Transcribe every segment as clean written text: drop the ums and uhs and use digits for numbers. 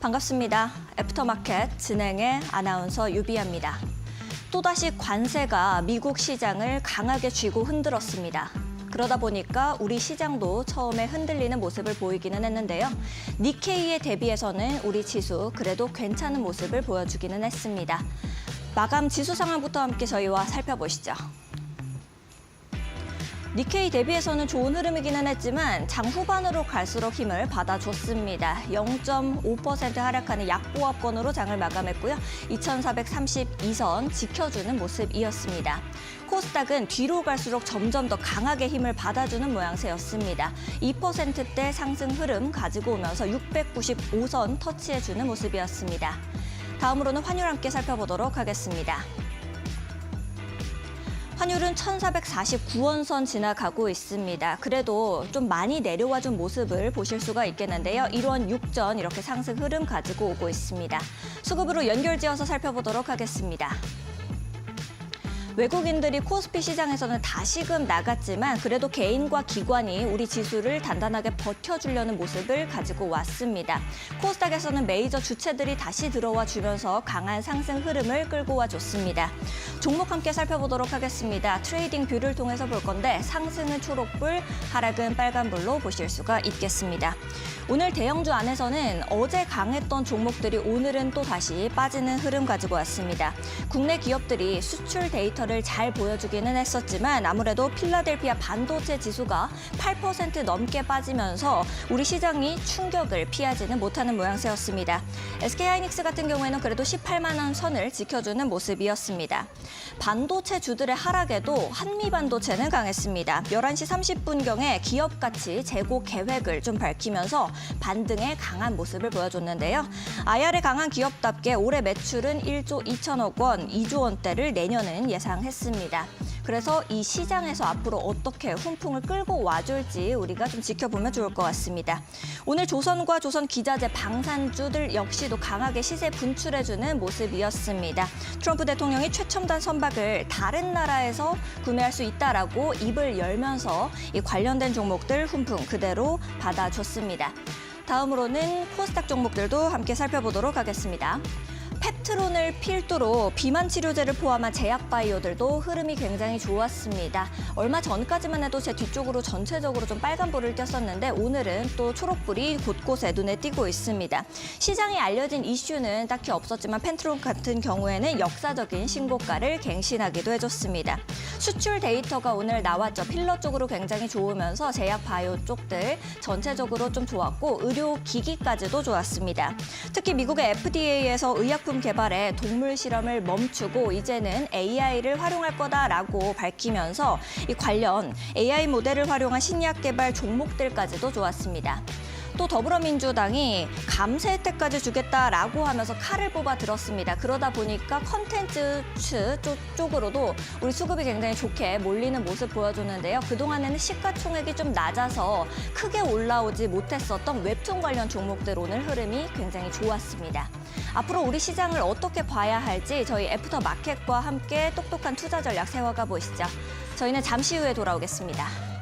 반갑습니다. 애프터마켓 진행의 아나운서 유비아입니다. 또다시 관세가 미국 시장을 강하게 쥐고 흔들었습니다. 그러다 보니까 우리 시장도 처음에 흔들리는 모습을 보이기는 했는데요. 니케이에 대비해서는 우리 지수 그래도 괜찮은 모습을 보여주기는 했습니다. 마감 지수 상황부터 함께 저희와 살펴보시죠. 니케이 대비해서는 좋은 흐름이기는 했지만 장 후반으로 갈수록 힘을 받아줬습니다. 0.5% 하락하는 약보합권으로 장을 마감했고요. 2432선 지켜주는 모습이었습니다. 코스닥은 뒤로 갈수록 점점 더 강하게 힘을 받아주는 모양새였습니다. 2%대 상승 흐름 가지고 오면서 695선 터치해주는 모습이었습니다. 다음으로는 환율 함께 살펴보도록 하겠습니다. 환율은 1,449원 선 지나가고 있습니다. 그래도 좀 많이 내려와 준 모습을 보실 수가 있겠는데요. 1원 6전 이렇게 상승 흐름 가지고 오고 있습니다. 수급으로 연결지어서 살펴보도록 하겠습니다. 외국인들이 코스피 시장에서는 다시금 나갔지만 그래도 개인과 기관이 우리 지수를 단단하게 버텨주려는 모습을 가지고 왔습니다. 코스닥에서는 메이저 주체들이 다시 들어와 주면서 강한 상승 흐름을 끌고 와줬습니다. 종목 함께 살펴보도록 하겠습니다. 트레이딩 뷰를 통해서 볼 건데 상승은 초록불, 하락은 빨간불로 보실 수가 있겠습니다. 오늘 대형주 안에서는 어제 강했던 종목들이 오늘은 또 다시 빠지는 흐름 가지고 왔습니다. 국내 기업들이 수출 데이터를 잘 보여주기는 했었지만 아무래도 필라델피아 반도체 지수가 8% 넘게 빠지면서 우리 시장이 충격을 피하지는 못하는 모양새였습니다. SK하이닉스 같은 경우에는 그래도 18만 원 선을 지켜주는 모습이었습니다. 반도체 주들의 하락에도 한미반도체는 강했습니다. 11시 30분경에 기업 가치 재고 계획을 좀 밝히면서 반등의 강한 모습을 보여줬는데요. IR에 강한 기업답게 올해 매출은 1조 2천억 원, 2조 원대를 내년은 예상했습니다. 그래서 이 시장에서 앞으로 어떻게 훈풍을 끌고 와줄지 우리가 좀 지켜보면 좋을 것 같습니다. 오늘 조선과 조선 기자재 방산주들 역시도 강하게 시세 분출해주는 모습이었습니다. 트럼프 대통령이 최첨단 선박을 다른 나라에서 구매할 수 있다라고 입을 열면서 이 관련된 종목들 훈풍 그대로 받아줬습니다. 다음으로는 코스닥 종목들도 함께 살펴보도록 하겠습니다. 펩트론을 필두로 비만 치료제를 포함한 제약바이오들도 흐름이 굉장히 좋았습니다. 얼마 전까지만 해도 제 뒤쪽으로 전체적으로 좀 빨간불을 띄었었는데 오늘은 또 초록불이 곳곳에 눈에 띄고 있습니다. 시장에 알려진 이슈는 딱히 없었지만 펩트론 같은 경우에는 역사적인 신고가를 갱신하기도 해줬습니다. 수출 데이터가 오늘 나왔죠. 필러 쪽으로 굉장히 좋으면서 제약바이오 쪽들 전체적으로 좀 좋았고 의료기기까지도 좋았습니다. 특히 미국의 FDA에서 의약품 개발에 동물 실험을 멈추고 이제는 AI를 활용할 거다라고 밝히면서 이 관련 AI 모델을 활용한 신약 개발 종목들까지도 좋았습니다. 또 더불어민주당이 감세 혜택까지 주겠다라고 하면서 칼을 뽑아 들었습니다. 그러다 보니까 컨텐츠 쪽으로도 우리 수급이 굉장히 좋게 몰리는 모습 보여줬는데요. 그동안에는 시가총액이 좀 낮아서 크게 올라오지 못했었던 웹툰 관련 종목들 오늘 흐름이 굉장히 좋았습니다. 앞으로 우리 시장을 어떻게 봐야 할지 저희 애프터마켓과 함께 똑똑한 투자 전략 세워가 보시죠. 저희는 잠시 후에 돌아오겠습니다.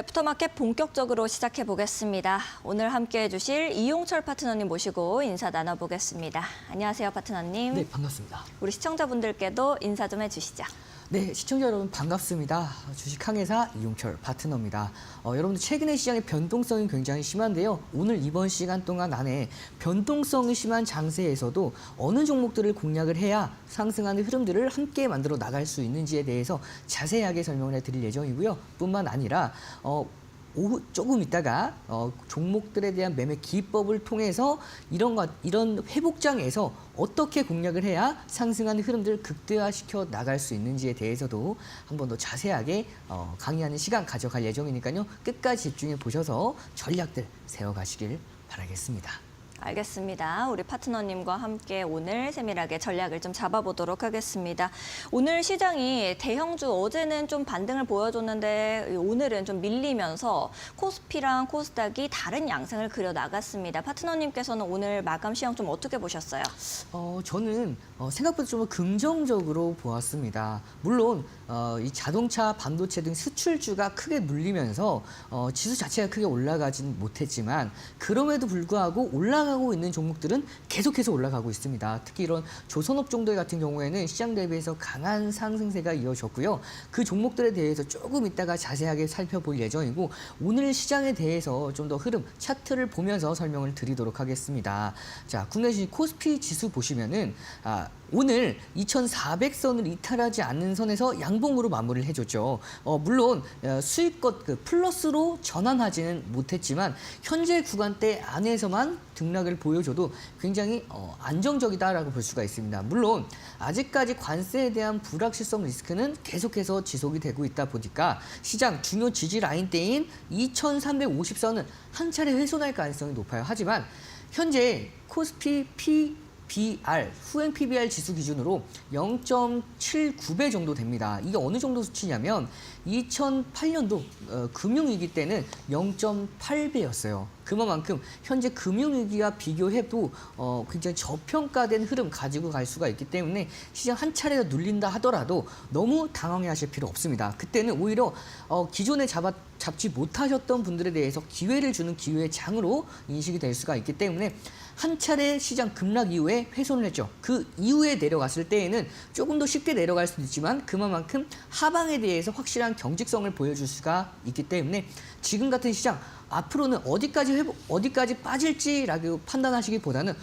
애프터마켓 본격적으로 시작해 보겠습니다. 오늘 함께해 주실 이용철 파트너님 모시고 인사 나눠보겠습니다. 안녕하세요, 파트너님. 네, 반갑습니다. 우리 시청자분들께도 인사 좀 해주시죠. 네, 시청자 여러분 반갑습니다. 주식항해사 이용철 파트너입니다. 여러분들 최근에 시장의 변동성이 굉장히 심한데요. 오늘 이번 시간 동안 안에 변동성이 심한 장세에서도 어느 종목들을 공략을 해야 상승하는 흐름들을 함께 만들어 나갈 수 있는지에 대해서 자세하게 설명을 해드릴 예정이고요. 뿐만 아니라 오후 조금 있다가 종목들에 대한 매매 기법을 통해서 이런 회복장에서 어떻게 공략을 해야 상승하는 흐름들을 극대화시켜 나갈 수 있는지에 대해서도 한 번 더 자세하게 강의하는 시간 가져갈 예정이니까요. 끝까지 집중해 보셔서 전략들 세워가시길 바라겠습니다. 알겠습니다. 우리 파트너님과 함께 오늘 세밀하게 전략을 좀 잡아보도록 하겠습니다. 오늘 시장이 대형주 어제는 좀 반등을 보여줬는데 오늘은 좀 밀리면서 코스피랑 코스닥이 다른 양상을 그려 나갔습니다. 파트너님께서는 오늘 마감 시황 좀 어떻게 보셨어요? 저는 생각보다 좀 긍정적으로 보았습니다. 물론 이 자동차, 반도체 등 수출주가 크게 물리면서 지수 자체가 크게 올라가진 못했지만 그럼에도 불구하고 올라가고 있는 종목들은 계속해서 올라가고 있습니다. 특히 이런 조선업종들 같은 경우에는 시장 대비해서 강한 상승세가 이어졌고요. 그 종목들에 대해서 조금 이따가 자세하게 살펴볼 예정이고 오늘 시장에 대해서 좀 더 흐름, 차트를 보면서 설명을 드리도록 하겠습니다. 자, 국내 주식 코스피 지수 보시면은 오늘 2,400선을 이탈하지 않는 선에서 양봉으로 마무리를 해줬죠. 물론 수익껏 플러스로 전환하지는 못했지만 현재 구간대 안에서만 등락을 보여줘도 굉장히 안정적이다라고 볼 수가 있습니다. 물론 아직까지 관세에 대한 불확실성 리스크는 계속해서 지속이 되고 있다 보니까 시장 중요 지지 라인대인 2,350선은 한 차례 훼손할 가능성이 높아요. 하지만 현재 코스피 PBR, 후행 PBR 지수 기준으로 0.79배 정도 됩니다. 이게 어느 정도 수치냐면 2008년도 금융위기 때는 0.8배였어요. 그만큼 현재 금융위기와 비교해도 굉장히 저평가된 흐름 가지고 갈 수가 있기 때문에 시장 한 차례 눌린다 하더라도 너무 당황해하실 필요 없습니다. 그때는 오히려 기존에 잡지 못하셨던 분들에 대해서 기회를 주는 기회의 장으로 인식이 될 수가 있기 때문에 한 차례 시장 급락 이후에 훼손을 했죠. 그 이후에 내려갔을 때에는 조금 더 쉽게 내려갈 수도 있지만 그만큼 하방에 대해서 확실한 경직성을 보여줄 수가 있기 때문에 지금 같은 시장 앞으로는 어디까지 빠질지라고 판단하시기보다는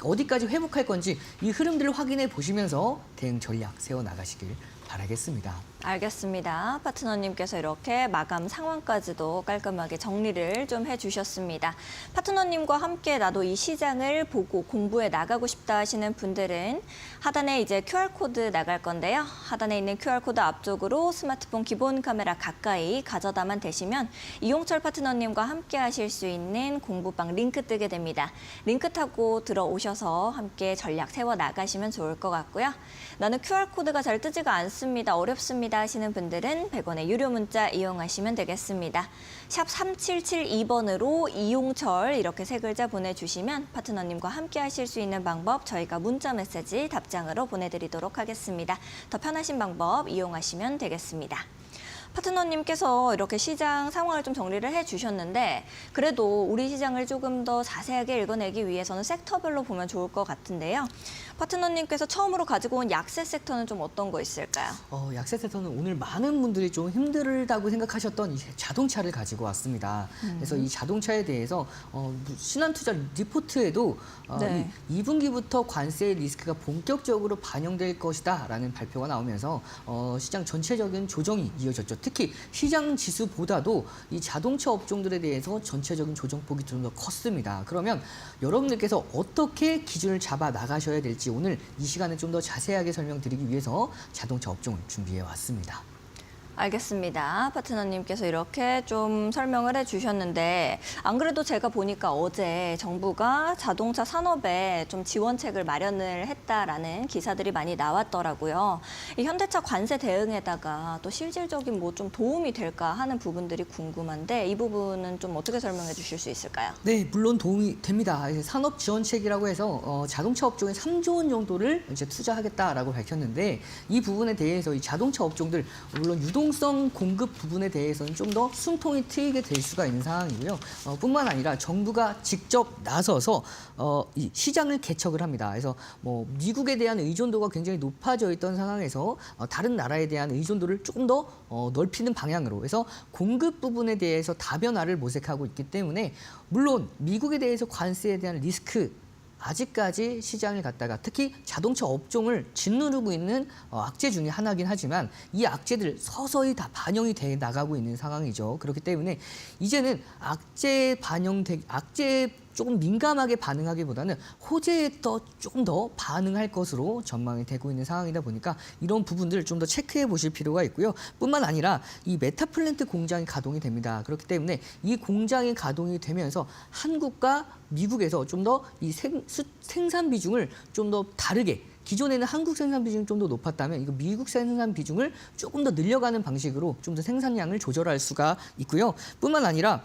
어디까지 회복할 건지 이 흐름들을 확인해 보시면서 대응 전략 세워 나가시길 바라겠습니다. 알겠습니다. 파트너님께서 이렇게 마감 상황까지도 깔끔하게 정리를 좀 해주셨습니다. 파트너님과 함께 나도 이 시장을 보고 공부해 나가고 싶다 하시는 분들은 하단에 이제 QR코드 나갈 건데요. 하단에 있는 QR코드 앞쪽으로 스마트폰 기본 카메라 가까이 가져다만 대시면 이용철 파트너님과 함께 하실 수 있는 공부방 링크 뜨게 됩니다. 링크 타고 들어오셔서 함께 전략 세워 나가시면 좋을 것 같고요. 나는 QR코드가 잘 뜨지가 않습니다. 어렵습니다 하시는 분들은 100원의 유료 문자 이용하시면 되겠습니다. 샵 3772번으로 이용철 이렇게 세 글자 보내주시면 파트너님과 함께 하실 수 있는 방법 저희가 문자 메시지 답장으로 보내드리도록 하겠습니다. 더 편하신 방법 이용하시면 되겠습니다. 파트너님께서 이렇게 시장 상황을 좀 정리를 해주셨는데 그래도 우리 시장을 조금 더 자세하게 읽어내기 위해서는 섹터별로 보면 좋을 것 같은데요. 파트너님께서 처음으로 가지고 온 약세 섹터는 좀 어떤 거 있을까요? 약세 섹터는 오늘 많은 분들이 좀 힘들다고 생각하셨던 이 자동차를 가지고 왔습니다. 그래서 이 자동차에 대해서 신한투자 리포트에도 네. 2분기부터 관세 리스크가 본격적으로 반영될 것이다라는 발표가 나오면서 시장 전체적인 조정이 이어졌죠. 특히 시장 지수보다도 이 자동차 업종들에 대해서 전체적인 조정폭이 좀 더 컸습니다. 그러면 여러분들께서 어떻게 기준을 잡아 나가셔야 될지 오늘 이 시간에 좀 더 자세하게 설명드리기 위해서 자동차 업종을 준비해 왔습니다. 알겠습니다. 파트너님께서 이렇게 좀 설명을 해주셨는데 안 그래도 제가 보니까 어제 정부가 자동차 산업에 좀 지원책을 마련을 했다라는 기사들이 많이 나왔더라고요. 이 현대차 관세 대응에다가 또 실질적인 뭐 좀 도움이 될까 하는 부분들이 궁금한데 이 부분은 좀 어떻게 설명해 주실 수 있을까요? 네, 물론 도움이 됩니다. 산업 지원책이라고 해서 자동차 업종에 3조 원 정도를 이제 투자하겠다라고 밝혔는데 이 부분에 대해서 이 자동차 업종들 물론 유동 유동성 공급 부분에 대해서는 좀 더 숨통이 트이게 될 수가 있는 상황이고요. 뿐만 아니라 정부가 직접 나서서 이 시장을 개척을 합니다. 그래서 뭐 미국에 대한 의존도가 굉장히 높아져 있던 상황에서 다른 나라에 대한 의존도를 조금 더 넓히는 방향으로 해서 공급 부분에 대해서 다변화를 모색하고 있기 때문에 물론 미국에 대해서 관세에 대한 리스크 아직까지 시장을 갖다가 특히 자동차 업종을 짓누르고 있는 악재 중에 하나긴 하지만 이 악재들 서서히 다 반영이 돼 나가고 있는 상황이죠. 그렇기 때문에 이제는 악재 조금 민감하게 반응하기보다는 호재에 조금 더 반응할 것으로 전망이 되고 있는 상황이다 보니까 이런 부분들을 좀 더 체크해 보실 필요가 있고요. 뿐만 아니라 이 메타플랜트 공장이 가동이 됩니다. 그렇기 때문에 이 공장이 가동이 되면서 한국과 미국에서 좀 더 이 생산 비중을 좀 더 다르게 기존에는 한국 생산 비중이 좀 더 높았다면 이거 미국 생산 비중을 조금 더 늘려가는 방식으로 좀 더 생산량을 조절할 수가 있고요. 뿐만 아니라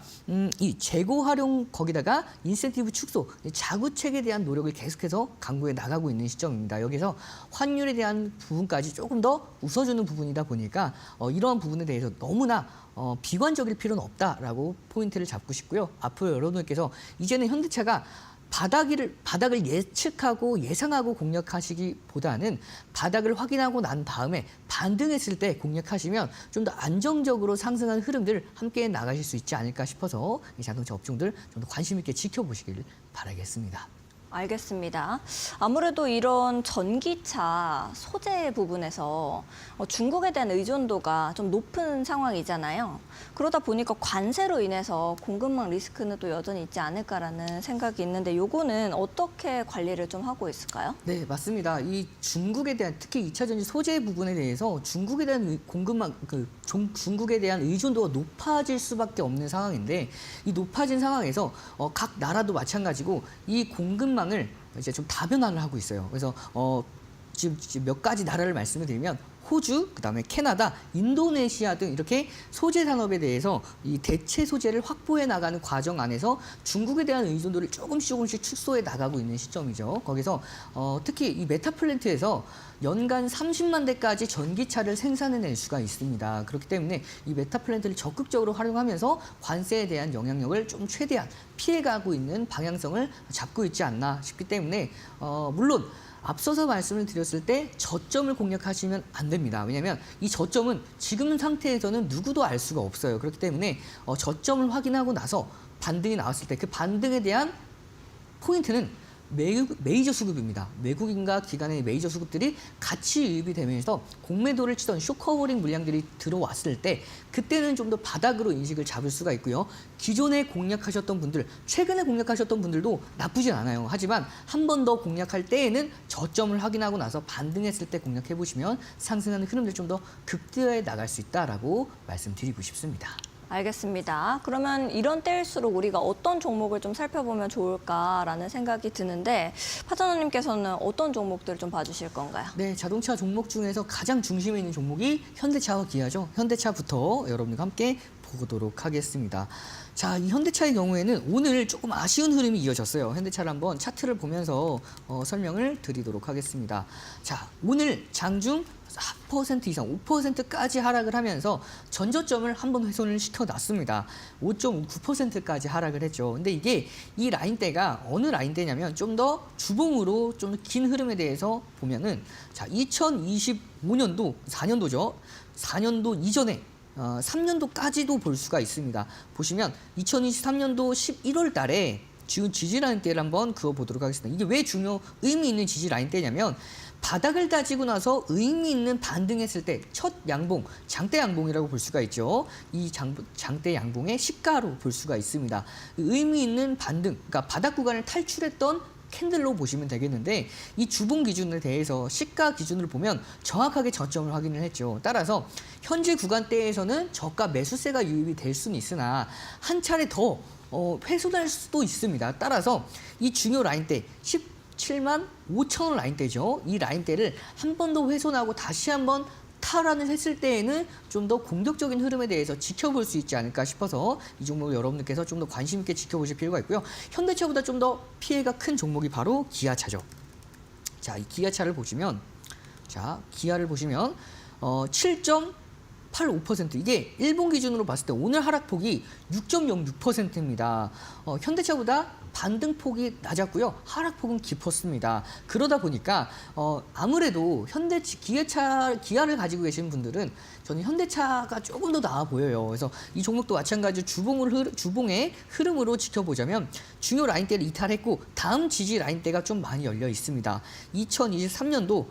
이 재고 활용 거기다가 인센티브 축소, 자구책에 대한 노력을 계속해서 강구해 나가고 있는 시점입니다. 여기서 환율에 대한 부분까지 조금 더 웃어주는 부분이다 보니까 이러한 부분에 대해서 너무나 비관적일 필요는 없다라고 포인트를 잡고 싶고요. 앞으로 여러분들께서 이제는 현대차가 바닥을 예측하고 예상하고 공략하시기보다는 바닥을 확인하고 난 다음에 반등했을 때 공략하시면 좀 더 안정적으로 상승한 흐름들 함께 나가실 수 있지 않을까 싶어서 이 자동차 업종들 좀 더 관심 있게 지켜보시길 바라겠습니다. 알겠습니다. 아무래도 이런 전기차 소재 부분에서 중국에 대한 의존도가 좀 높은 상황이잖아요. 그러다 보니까 관세로 인해서 공급망 리스크는 또 여전히 있지 않을까라는 생각이 있는데 요거는 어떻게 관리를 좀 하고 있을까요? 네, 맞습니다. 이 중국에 대한 특히 2차 전지 소재 부분에 대해서 중국에 대한 공급망 중국에 대한 의존도가 높아질 수밖에 없는 상황인데 이 높아진 상황에서 각 나라도 마찬가지고 이 공급망을 이제 좀 다변화를 하고 있어요. 그래서 지금 몇 가지 나라를 말씀을 드리면 호주, 그다음에 캐나다, 인도네시아 등 이렇게 소재 산업에 대해서 이 대체 소재를 확보해 나가는 과정 안에서 중국에 대한 의존도를 조금씩 축소해 나가고 있는 시점이죠. 거기서 특히 이 메타플랜트에서 연간 30만 대까지 전기차를 생산해낼 수가 있습니다. 그렇기 때문에 이 메타플랜트를 적극적으로 활용하면서 관세에 대한 영향력을 좀 최대한 피해가고 있는 방향성을 잡고 있지 않나 싶기 때문에 물론 앞서서 말씀을 드렸을 때 저점을 공략하시면 안 됩니다. 왜냐하면 이 저점은 지금 상태에서는 누구도 알 수가 없어요. 그렇기 때문에 저점을 확인하고 나서 반등이 나왔을 때 그 반등에 대한 포인트는 메이저 수급입니다. 외국인과 기관의 메이저 수급들이 같이 유입이 되면서 공매도를 치던 쇼커버링 물량들이 들어왔을 때 그때는 좀 더 바닥으로 인식을 잡을 수가 있고요. 기존에 공략하셨던 분들, 최근에 공략하셨던 분들도 나쁘진 않아요. 하지만 한 번 더 공략할 때에는 저점을 확인하고 나서 반등했을 때 공략해 보시면 상승하는 흐름들 좀 더 극대화해 나갈 수 있다라고 말씀드리고 싶습니다. 알겠습니다. 그러면 이런 때일수록 우리가 어떤 종목을 좀 살펴보면 좋을까라는 생각이 드는데 파전호님께서는 어떤 종목들을 좀 봐주실 건가요? 네, 자동차 종목 중에서 가장 중심에 있는 종목이 현대차와 기아죠. 현대차부터 여러분과 함께 보도록 하겠습니다. 자, 이 현대차의 경우에는 오늘 조금 아쉬운 흐름이 이어졌어요. 현대차를 한번 차트를 보면서 설명을 드리도록 하겠습니다. 자, 오늘 장중 4% 이상, 5%까지 하락을 하면서 전저점을 한번 훼손을 시켜놨습니다. 5.9%까지 하락을 했죠. 근데 이게 이 라인대가 어느 라인대냐면 좀 더 주봉으로 좀 긴 흐름에 대해서 보면은 자, 2025년도, 4년도죠. 4년도 이전에 3년도까지도 볼 수가 있습니다. 보시면 2023년도 11월 달에 지금 지지 라인대를 한번 그어보도록 하겠습니다. 이게 왜 의미 있는 지지 라인대냐면 바닥을 다지고 나서 의미 있는 반등했을 때 첫 양봉, 장대 양봉이라고 볼 수가 있죠. 이 장대 양봉의 시가로 볼 수가 있습니다. 의미 있는 반등, 그러니까 바닥 구간을 탈출했던 캔들로 보시면 되겠는데 이 주봉 기준에 대해서 시가 기준을 보면 정확하게 저점을 확인을 했죠. 따라서 현재 구간대에서는 저가 매수세가 유입이 될 수는 있으나 한 차례 더 훼손할 수도 있습니다. 따라서 이 중요 라인대 17만 5천 원 라인대죠. 이 라인대를 한 번 더 훼손하고 다시 한번 탈환을 했을 때에는 좀 더 공격적인 흐름에 대해서 지켜볼 수 있지 않을까 싶어서 이 종목을 여러분들께서 좀 더 관심 있게 지켜보실 필요가 있고요. 현대차보다 좀 더 피해가 큰 종목이 바로 기아차죠. 자, 이 기아차를 보시면, 자, 기아를 보시면 7.5% 8.5%. 이게 일본 기준으로 봤을 때 오늘 하락폭이 6.06%입니다. 현대차보다 반등폭이 낮았고요. 하락폭은 깊었습니다. 그러다 보니까 아무래도 기아를 가지고 계신 분들은 저는 현대차가 조금 더 나아 보여요. 그래서 이 종목도 마찬가지로 주봉의 흐름으로 지켜보자면 중요 라인대를 이탈했고 다음 지지 라인대가 좀 많이 열려 있습니다. 2023년도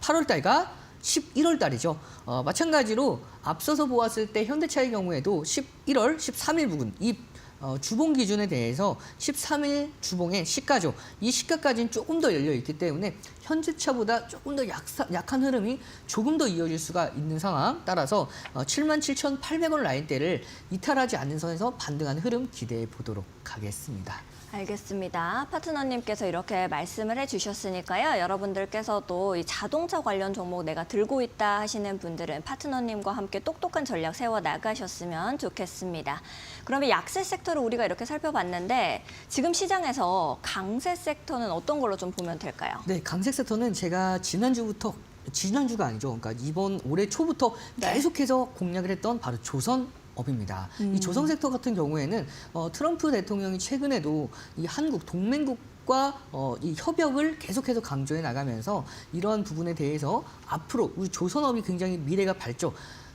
8월 달과 11월 달이죠. 마찬가지로 앞서서 보았을 때 현대차의 경우에도 11월 13일 부근 이 주봉 기준에 대해서 13일 주봉의 시가죠. 이 시가까지는 조금 더 열려 있기 때문에 현대차보다 조금 더 약한 흐름이 조금 더 이어질 수가 있는 상황. 따라서 77,800원 라인대를 이탈하지 않는 선에서 반등하는 흐름 기대해 보도록 하겠습니다. 알겠습니다. 파트너님께서 이렇게 말씀을 해주셨으니까요. 여러분들께서도 이 자동차 관련 종목 내가 들고 있다 하시는 분들은 파트너님과 함께 똑똑한 전략 세워 나가셨으면 좋겠습니다. 그러면 약세 섹터를 우리가 이렇게 살펴봤는데 지금 시장에서 강세 섹터는 어떤 걸로 좀 보면 될까요? 네, 강세 섹터는 제가 지난주가 아니죠. 그러니까 이번 올해 초부터 계속해서 공략을 했던 바로 조선업입니다. 이 조선 섹터 같은 경우에는 트럼프 대통령이 최근에도 이 한국 동맹국과 이 협력을 계속해서 강조해 나가면서 이러한 부분에 대해서 앞으로 우리 조선업이 굉장히 미래가 밝죠.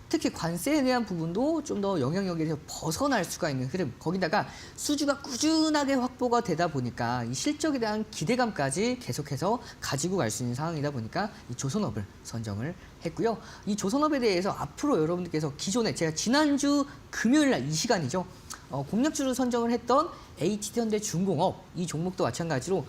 특히 관세에 대한 부분도 좀 더 영향력에서 벗어날 수가 있는 흐름. 거기다가 수주가 꾸준하게 확보가 되다 보니까 이 실적에 대한 기대감까지 계속해서 가지고 갈 수 있는 상황이다 보니까 이 조선업을 선정을 했고요. 이 조선업에 대해서 앞으로 여러분들께서 기존에 제가 지난주 금요일 날 이 시간이죠. 공략주를 선정을 했던 HD현대중공업 이 종목도 마찬가지로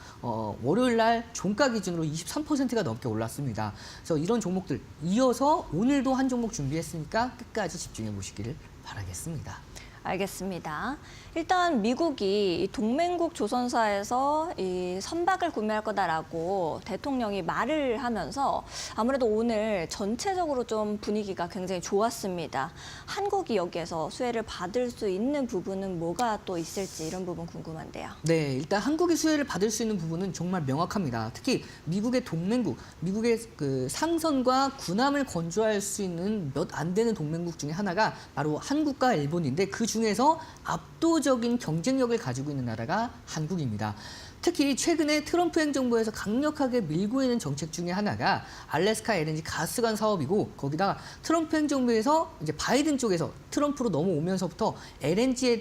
월요일 날 종가 기준으로 23%가 넘게 올랐습니다. 그래서 이런 종목들 이어서 오늘도 한 종목 준비했으니까 끝까지 집중해 보시기를 바라겠습니다. 알겠습니다. 일단 미국이 이 동맹국 조선사에서 이 선박을 구매할 거다라고 대통령이 말을 하면서 아무래도 오늘 전체적으로 좀 분위기가 굉장히 좋았습니다. 한국이 여기에서 수혜를 받을 수 있는 부분은 뭐가 또 있을지 이런 부분 궁금한데요. 네, 일단 한국이 수혜를 받을 수 있는 부분은 정말 명확합니다. 특히 미국의 동맹국, 미국의 그 상선과 군함을 건조할 수 있는 몇 안 되는 동맹국 중에 하나가 바로 한국과 일본인데 그 중에서 압도적인 경쟁력을 가지고 있는 나라가 한국입니다. 특히 최근에 트럼프 행정부에서 강력하게 밀고 있는 정책 중에 하나가 알래스카 LNG 가스관 사업이고 거기다가 트럼프 행정부에서 이제 바이든 쪽에서 트럼프로 넘어오면서부터 LNG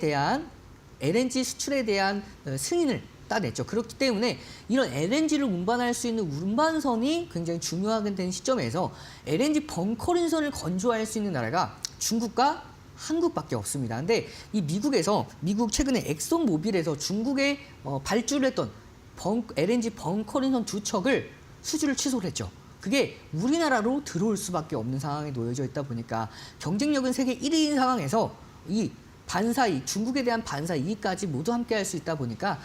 수출에 대한 승인을 따냈죠. 그렇기 때문에 이런 LNG를 운반할 수 있는 운반선이 굉장히 중요하게 된 시점에서 LNG 벙커링선을 건조할 수 있는 나라가 중국과 한국밖에 없습니다. 근데 이 미국 최근에 엑손모빌에서 중국에 발주를 했던 LNG 벙커링선 2척을 수주를 취소를 했죠. 그게 우리나라로 들어올 수밖에 없는 상황에 놓여져 있다 보니까 경쟁력은 세계 1위인 상황에서 이 반사이익, 중국에 대한 반사이익까지 모두 함께 할 수 있다 보니까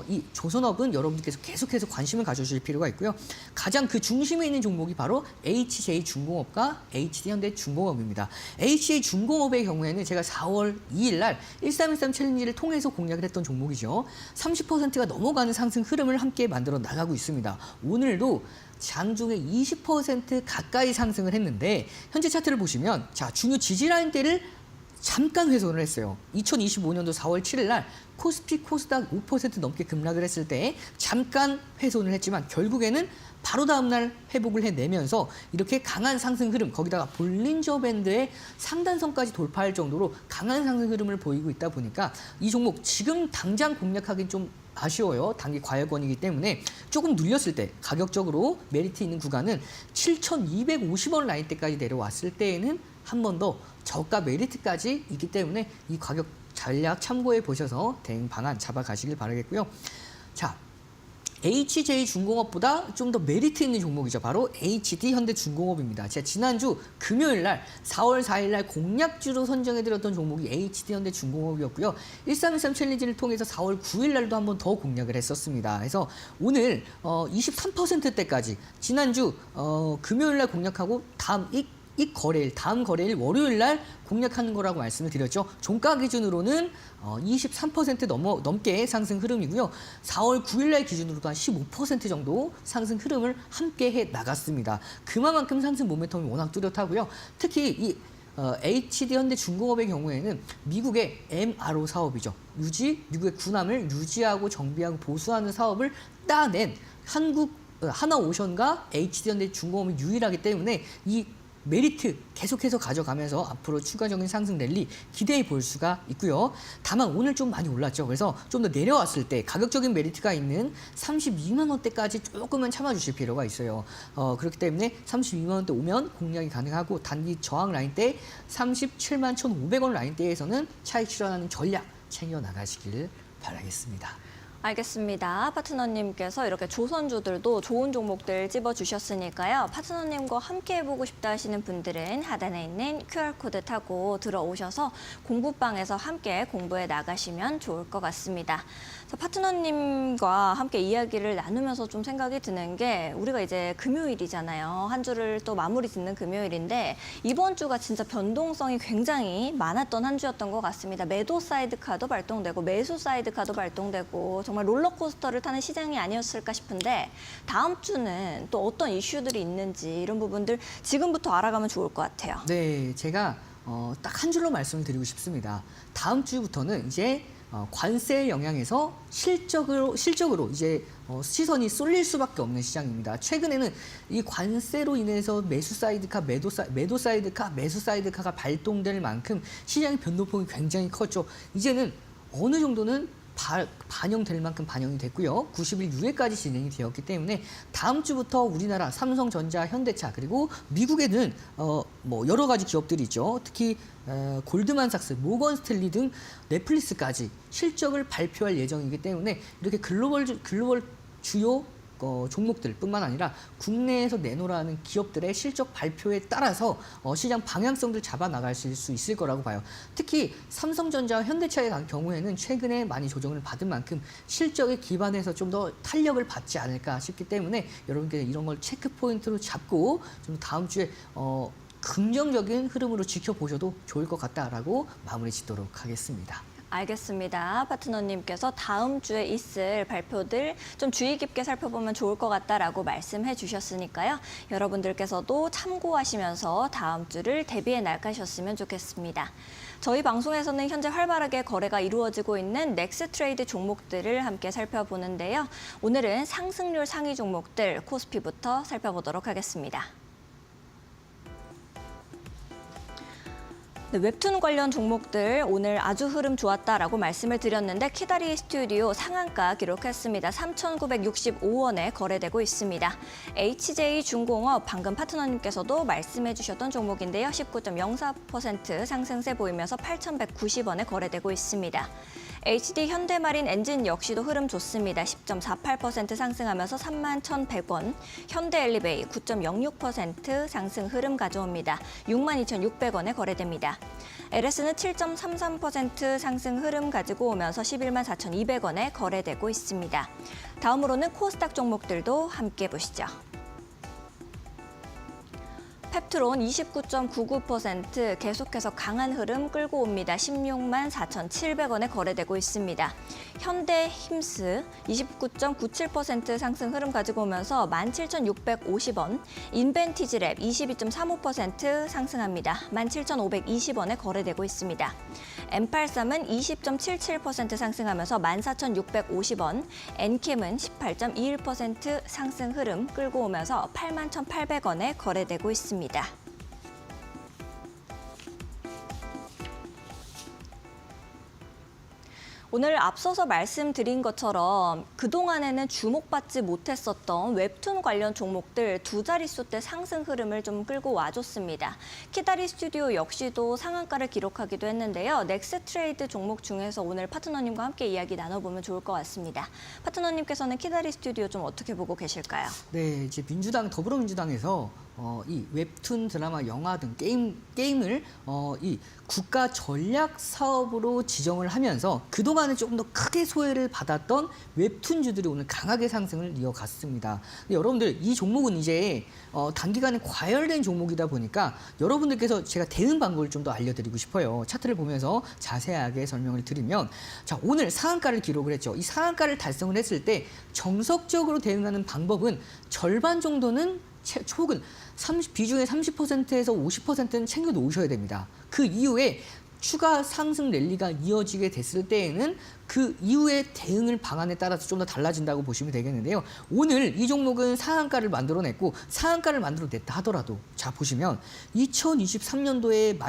이 조선업은 여러분들께서 계속해서 관심을 가져주실 필요가 있고요. 가장 그 중심에 있는 종목이 바로 HJ중공업과 HD현대중공업입니다. HJ중공업의 경우에는 제가 4월 2일 날 1313 챌린지를 통해서 공략을 했던 종목이죠. 30%가 넘어가는 상승 흐름을 함께 만들어 나가고 있습니다. 오늘도 장중에 20% 가까이 상승을 했는데 현재 차트를 보시면 자 중요 지지 라인대를 잠깐 훼손을 했어요. 2025년도 4월 7일 날 코스피 코스닥 5% 넘게 급락을 했을 때 잠깐 훼손을 했지만 결국에는 바로 다음 날 회복을 해내면서 이렇게 강한 상승 흐름 거기다가 볼린저 밴드의 상단선까지 돌파할 정도로 강한 상승 흐름을 보이고 있다 보니까 이 종목 지금 당장 공략하기는 좀 아쉬워요. 단기 과열권이기 때문에 조금 눌렸을 때 가격적으로 메리트 있는 구간은 7,250원 라인대까지 내려왔을 때에는 한 번 더 저가 메리트까지 있기 때문에 이 가격 전략 참고해 보셔서 대응 방안 잡아가시길 바라겠고요. 자, HJ중공업보다 좀 더 메리트 있는 종목이죠. 바로 HD현대중공업입니다. 제가 지난주 금요일 날 4월 4일 날 공략주로 선정해드렸던 종목이 HD현대중공업이었고요. 1313 챌린지를 통해서 4월 9일 날도 한 번 더 공략을 했었습니다. 그래서 오늘 23%대까지 지난주 금요일 날 공략하고 다음 이 거래일, 다음 거래일 월요일 날 공략하는 거라고 말씀을 드렸죠. 종가 기준으로는 23% 넘게 상승 흐름이고요. 4월 9일 날 기준으로도 한 15% 정도 상승 흐름을 함께 해 나갔습니다. 그만큼 상승 모멘텀이 워낙 뚜렷하고요. 특히 이 HD 현대중공업의 경우에는 미국의 MRO 사업이죠. 미국의 군함을 유지하고 정비하고 보수하는 사업을 따낸 하나오션과 HD 현대중공업이 유일하기 때문에 이 메리트 계속해서 가져가면서 앞으로 추가적인 상승 랠리 기대해 볼 수가 있고요. 다만 오늘 좀 많이 올랐죠. 그래서 좀 더 내려왔을 때 가격적인 메리트가 있는 32만 원대까지 조금만 참아주실 필요가 있어요. 그렇기 때문에 32만 원대 오면 공략이 가능하고 단기 저항 라인대 37만 1,500원 라인대에서는 차익 실현하는 전략 챙겨 나가시길 바라겠습니다. 알겠습니다. 파트너님께서 이렇게 조선주들도 좋은 종목들 찝어주셨으니까요. 파트너님과 함께 해보고 싶다 하시는 분들은 하단에 있는 QR코드 타고 들어오셔서 공부방에서 함께 공부해 나가시면 좋을 것 같습니다. 파트너님과 함께 이야기를 나누면서 좀 생각이 드는 게 우리가 이제 금요일이잖아요. 한 주를 또 마무리 짓는 금요일인데 이번 주가 진짜 변동성이 굉장히 많았던 한 주였던 것 같습니다. 매도 사이드카도 발동되고 매수 사이드카도 발동되고 정말 롤러코스터를 타는 시장이 아니었을까 싶은데 다음 주는 또 어떤 이슈들이 있는지 이런 부분들 지금부터 알아가면 좋을 것 같아요. 네, 제가 딱 한 줄로 말씀을 드리고 싶습니다. 다음 주부터는 이제 관세 영향에서 실적으로 이제 시선이 쏠릴 수밖에 없는 시장입니다. 최근에는 이 관세로 인해서 매수 사이드카, 매도 사이드카, 매수 사이드카가 발동될 만큼 시장의 변동폭이 굉장히 컸죠. 이제는 어느 정도는 반영될 만큼 반영이 됐고요. 90일 6일까지 진행이 되었기 때문에 다음 주부터 우리나라 삼성전자, 현대차 그리고 미국에는 뭐 여러 가지 기업들이 있죠. 특히 골드만삭스, 모건 스탠리 등 넷플릭스까지 실적을 발표할 예정이기 때문에 이렇게 글로벌 주요 종목들뿐만 아니라 국내에서 내놓으라는 기업들의 실적 발표에 따라서 시장 방향성들 잡아 나가실 수 있을 거라고 봐요. 특히 삼성전자와 현대차의 경우에는 최근에 많이 조정을 받은 만큼 실적에 기반해서 좀 더 탄력을 받지 않을까 싶기 때문에 여러분께 이런 걸 체크 포인트로 잡고 좀 다음 주에 긍정적인 흐름으로 지켜보셔도 좋을 것 같다라고 마무리 짓도록 하겠습니다. 알겠습니다. 파트너님께서 다음 주에 있을 발표들 좀 주의 깊게 살펴보면 좋을 것 같다라고 말씀해 주셨으니까요. 여러분들께서도 참고하시면서 다음 주를 대비해 나가셨으면 좋겠습니다. 저희 방송에서는 현재 활발하게 거래가 이루어지고 있는 넥스트레이드 종목들을 함께 살펴보는데요. 오늘은 상승률 상위 종목들 코스피부터 살펴보도록 하겠습니다. 네, 웹툰 관련 종목들 오늘 아주 흐름 좋았다라고 말씀을 드렸는데 키다리 스튜디오 상한가 기록했습니다. 3,965원에 거래되고 있습니다. HJ중공업 방금 파트너님께서도 말씀해 주셨던 종목인데요. 19.04% 상승세 보이면서 8,190원에 거래되고 있습니다. HD 현대마린 엔진 역시도 흐름 좋습니다. 10.48% 상승하면서 31,100원. 현대엘리베이 9.06% 상승 흐름 가져옵니다. 62,600원에 거래됩니다. LS는 7.33% 상승 흐름 가지고 오면서 114,200원에 거래되고 있습니다. 다음으로는 코스닥 종목들도 함께 보시죠. 펩트론 29.99% 계속해서 강한 흐름 끌고 옵니다. 164,700원에 거래되고 있습니다. 현대힘스 29.97% 상승 흐름 가지고 오면서 17,650원. 인벤티지랩 22.35% 상승합니다. 17,520원에 거래되고 있습니다. M83은 20.77% 상승하면서 14,650원. 엔캠은 18.21% 상승 흐름 끌고 오면서 81,800원에 거래되고 있습니다. 오늘 앞서서 말씀드린 것처럼 그동안에는 주목받지 못했었던 웹툰 관련 종목들 두 자릿수대 상승 흐름을 좀 끌고 와줬습니다. 키다리 스튜디오 역시도 상한가를 기록하기도 했는데요. 넥스트레이드 종목 중에서 오늘 파트너님과 함께 이야기 나눠보면 좋을 것 같습니다. 파트너님께서는 키다리 스튜디오 좀 어떻게 보고 계실까요? 네, 이제 더불어민주당에서 이 웹툰, 드라마, 영화 등 게임을 이 국가 전략 사업으로 지정을 하면서 그동안에 조금 더 크게 소외를 받았던 웹툰주들이 오늘 강하게 상승을 이어갔습니다. 근데 여러분들 이 종목은 이제 단기간에 과열된 종목이다 보니까 여러분들께서 제가 대응 방법을 좀 더 알려드리고 싶어요. 차트를 보면서 자세하게 설명을 드리면 자, 오늘 상한가를 기록을 했죠. 이 상한가를 달성을 했을 때 정석적으로 대응하는 방법은 절반 정도는 혹은 비중의 30%에서 50%는 챙겨 놓으셔야 됩니다. 그 이후에 추가 상승 랠리가 이어지게 됐을 때에는 그 이후의 대응을 방안에 따라서 좀 더 달라진다고 보시면 되겠는데요. 오늘 이 종목은 상한가를 만들어냈고 상한가를 만들어냈다 하더라도 자 보시면 2023년도에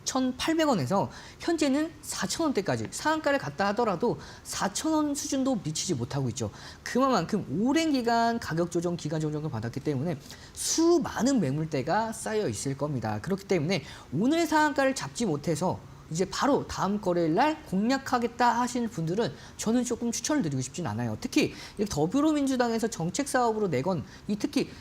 1,800원에서 현재는 4,000원대까지 상한가를 갔다 하더라도 4,000원 수준도 미치지 못하고 있죠. 그만큼 오랜 기간 가격 조정, 기간 조정을 받았기 때문에 수많은 매물대가 쌓여 있을 겁니다. 그렇기 때문에 오늘 상한가를 잡지 못해서 이제 바로 다음 거래일 날 공략하겠다 하시는 분들은 저는 조금 추천을 드리고 싶진 않아요. 특히 더불어민주당에서 정책 사업으로 내건 특히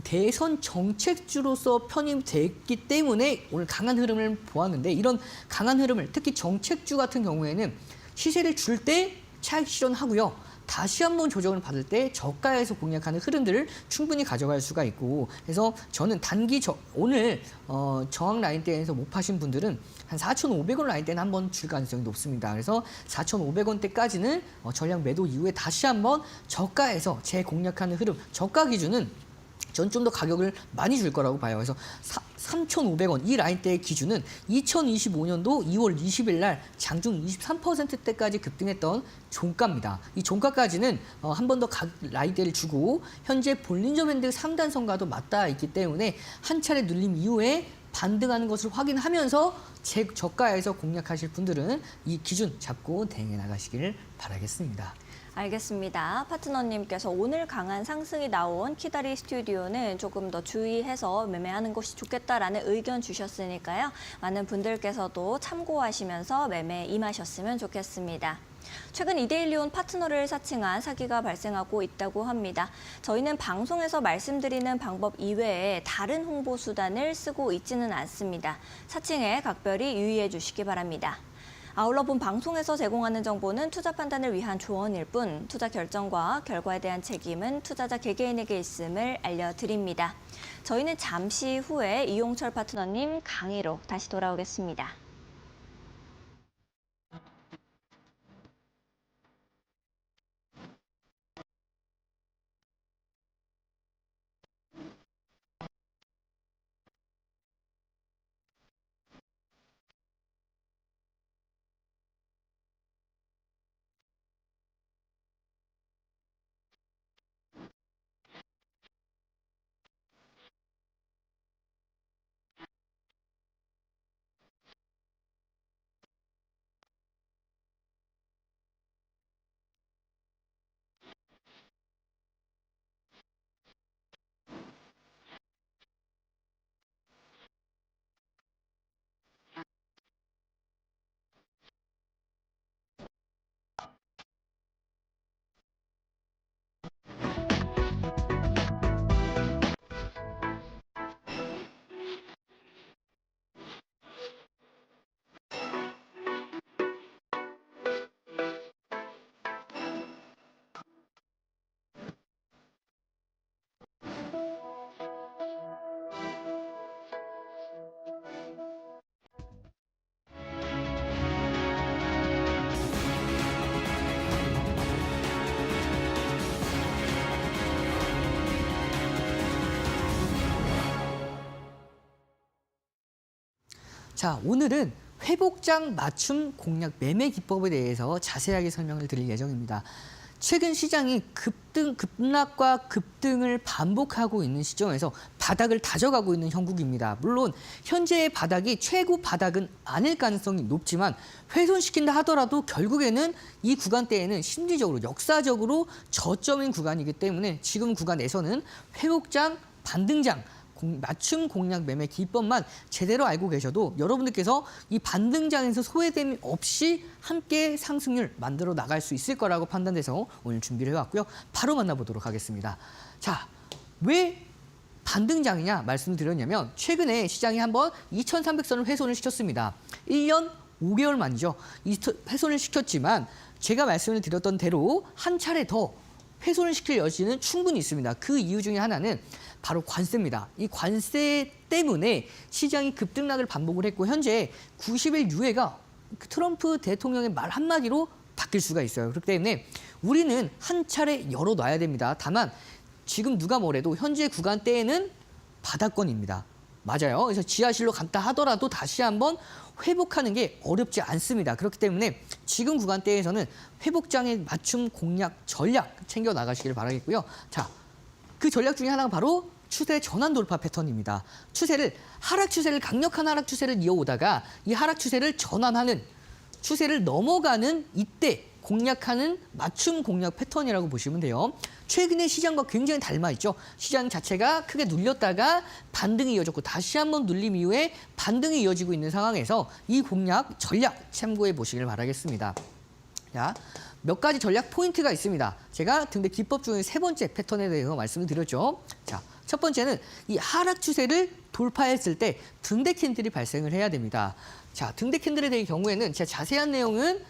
대선 정책주로서 편입됐기 때문에 오늘 강한 흐름을 보았는데 이런 강한 흐름을 특히 정책주 같은 경우에는 시세를 줄 때 차익 실현하고요. 다시 한번 조정을 받을 때 저가에서 공략하는 흐름들을 충분히 가져갈 수가 있고 그래서 저는 오늘 저항 라인대에서 못 파신 분들은 한 4,500원 라인대는 한번 줄 가능성이 높습니다. 그래서 4,500원대까지는 전량 매도 이후에 다시 한번 저가에서 재공략하는 흐름, 저가 기준은 전 좀 더 가격을 많이 줄 거라고 봐요. 그래서 3,500원 이 라인대의 기준은 2025년도 2월 20일 날 장중 23%대까지 급등했던 종가입니다. 이 종가까지는 한 번 더 라인대를 주고 현재 볼린저 밴드 상단선과도 맞닿아 있기 때문에 한 차례 눌림 이후에 반등하는 것을 확인하면서 저가에서 공략하실 분들은 이 기준 잡고 대응해 나가시기를 바라겠습니다. 알겠습니다. 파트너님께서 오늘 강한 상승이 나온 키다리 스튜디오는 조금 더 주의해서 매매하는 것이 좋겠다라는 의견 주셨으니까요. 많은 분들께서도 참고하시면서 매매에 임하셨으면 좋겠습니다. 최근 이데일리온 파트너를 사칭한 사기가 발생하고 있다고 합니다. 저희는 방송에서 말씀드리는 방법 이외에 다른 홍보 수단을 쓰고 있지는 않습니다. 사칭에 각별히 유의해 주시기 바랍니다. 아울러 본 방송에서 제공하는 정보는 투자 판단을 위한 조언일 뿐 투자 결정과 결과에 대한 책임은 투자자 개개인에게 있음을 알려드립니다. 저희는 잠시 후에 이용철 파트너님 강의로 다시 돌아오겠습니다. 자, 오늘은 회복장 맞춤 공략 매매 기법에 대해서 자세하게 설명을 드릴 예정입니다. 최근 시장이 급락과 급등을 반복하고 있는 시점에서 바닥을 다져가고 있는 형국입니다. 물론 현재의 바닥이 최고 바닥은 아닐 가능성이 높지만 훼손시킨다 하더라도 결국에는 이 구간대에는 심리적으로 역사적으로 저점인 구간이기 때문에 지금 구간에서는 회복장, 반등장, 맞춤 공략 매매 기법만 제대로 알고 계셔도 여러분들께서 이 반등장에서 소외됨 없이 함께 상승률 만들어 나갈 수 있을 거라고 판단돼서 오늘 준비를 해왔고요. 바로 만나보도록 하겠습니다. 자, 왜 반등장이냐 말씀드렸냐면 최근에 시장이 한번 2,300선을 훼손을 시켰습니다. 1년 5개월 만이죠. 훼손을 시켰지만 제가 말씀을 드렸던 대로 한 차례 더 훼손을 시킬 여지는 충분히 있습니다. 그 이유 중에 하나는 바로 관세입니다. 이 관세 때문에 시장이 급등락을 반복을 했고 현재 90일 유예가 트럼프 대통령의 말 한마디로 바뀔 수가 있어요. 그렇기 때문에 우리는 한 차례 열어놔야 됩니다. 다만 지금 누가 뭐래도 현재 구간대에는 바닥권입니다. 맞아요. 그래서 지하실로 갔다 하더라도 다시 한번 회복하는 게 어렵지 않습니다. 그렇기 때문에 지금 구간대에서는 회복장에 맞춤 공략 전략 챙겨 나가시길 바라겠고요. 자, 그 전략 중에 하나가 바로 추세 전환 돌파 패턴입니다. 하락 추세를 강력한 하락 추세를 이어오다가 이 하락 추세를 전환하는 추세를 넘어가는 이때 공략하는 맞춤 공략 패턴이라고 보시면 돼요. 최근에 시장과 굉장히 닮아 있죠. 시장 자체가 크게 눌렸다가 반등이 이어졌고 다시 한번 눌림 이후에 반등이 이어지고 있는 상황에서 이 공략 전략 참고해 보시길 바라겠습니다. 자, 몇 가지 전략 포인트가 있습니다. 제가 등대 기법 중에 세 번째 패턴에 대해서 말씀을 드렸죠. 자, 첫 번째는 이 하락 추세를 돌파했을 때 등대 캔들이 발생을 해야 됩니다. 자, 등대 캔들에 대한 경우에는 제가 자세한 내용은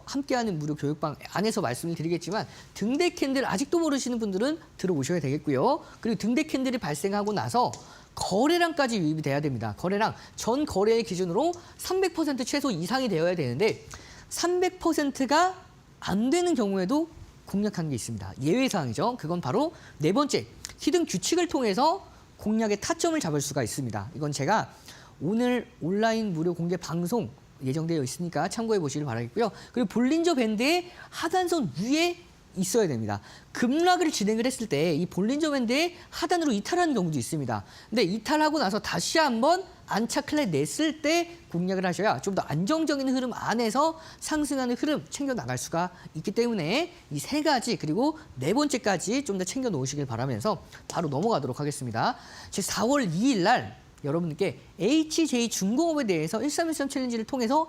함께하는 무료 교육방 안에서 말씀을 드리겠지만 등대 캔들 아직도 모르시는 분들은 들어오셔야 되겠고요. 그리고 등대 캔들이 발생하고 나서 거래량까지 유입이 돼야 됩니다. 거래량 전 거래의 기준으로 300% 최소 이상이 되어야 되는데 300%가 안 되는 경우에도 공략하는 게 있습니다. 예외 사항이죠. 그건 바로 네 번째 히든 규칙을 통해서 공략의 타점을 잡을 수가 있습니다. 이건 제가 오늘 온라인 무료 공개 방송 예정되어 있으니까 참고해 보시길 바라겠고요. 그리고 볼린저 밴드의 하단선 위에 있어야 됩니다. 급락을 진행을 했을 때 이 볼린저 밴드의 하단으로 이탈하는 경우도 있습니다. 근데 이탈하고 나서 다시 한번 안착을 해냈을 때 공략을 하셔야 좀 더 안정적인 흐름 안에서 상승하는 흐름 챙겨 나갈 수가 있기 때문에 이 세 가지 그리고 네 번째까지 좀 더 챙겨 놓으시길 바라면서 바로 넘어가도록 하겠습니다. 제 4월 2일 날 여러분께 HJ 중공업에 대해서 1313 챌린지를 통해서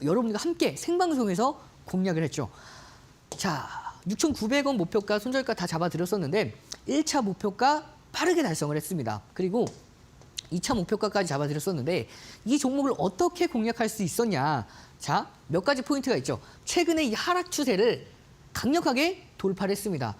여러분과 함께 생방송에서 공략을 했죠. 자, 6,900원 목표가, 손절가 다 잡아드렸었는데 1차 목표가 빠르게 달성을 했습니다. 그리고 2차 목표가까지 잡아드렸었는데 이 종목을 어떻게 공략할 수 있었냐. 자, 몇 가지 포인트가 있죠. 최근에 이 하락 추세를 강력하게 돌파를 했습니다.